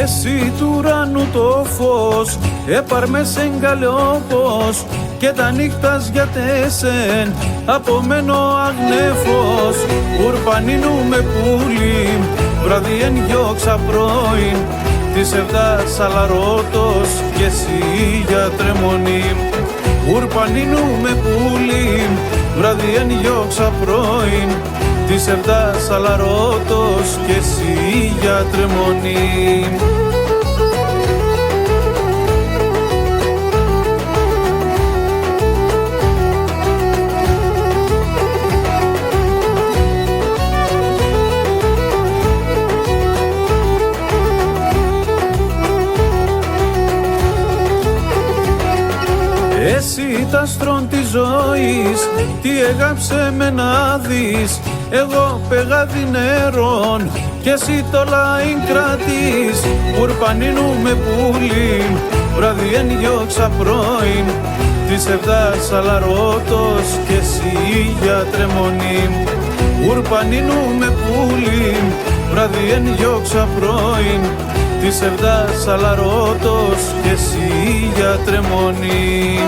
Εσύ του ουρανού το φως, έπαρ με σεν καλαιόπος, και τα νύχτας για τέσεν, απομένω αγνέφος. Ουρπανίνου με πουλί, βράδυ εν γιώξα πρώην, της εβδάς αλαρώτος, και εσύ για τρεμονή. Ουρπανίνου με πουλί, βράδυ εν γιώξα πρώην, της εβδάς αλαρώτος, και εσύ για τρεμονή. Εσύ τα στρών της ζωής, τι έγαψε με να δεις. Εγώ πεγάδι νερών, και εσύ το λαήν κρατείς. Ουρπανίνου με πουλήν, βράδυ εν γιώξα πρώην, της εβδάς αλαρώτος, και εσύ για τρεμονή. Ουρπανίνου με πουλήν, βράδυ εν γιώξα πρώην, της εβδάς αλαρώτος, και εσύ για τρεμονή.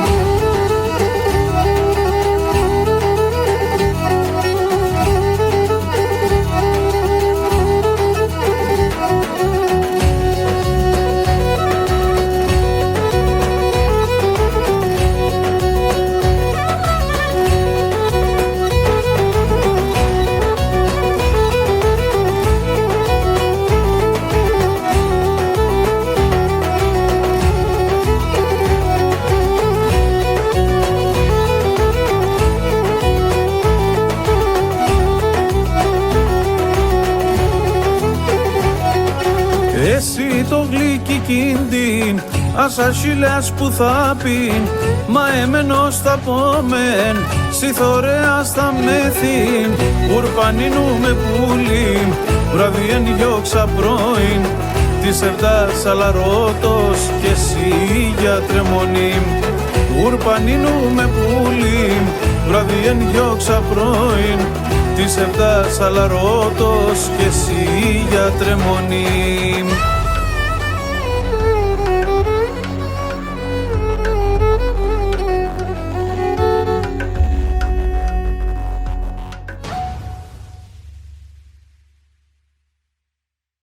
Εσύ το γλυκί κίντιν, ασασίλας που θα πιν, μα εμένος θα πόμεν, σιθωρέας θα μέθην. Ουρπανίνου με πουλήν, βράδυ εν γιώξα πρώην, της εβδάς αλαρώτος, και εσύ για τρεμονή. Ουρπανίνου με πουλήν, βράδυ εν γιώξα πρώην, της εβδάς αλαρώτος, και εσύ για τρεμονή.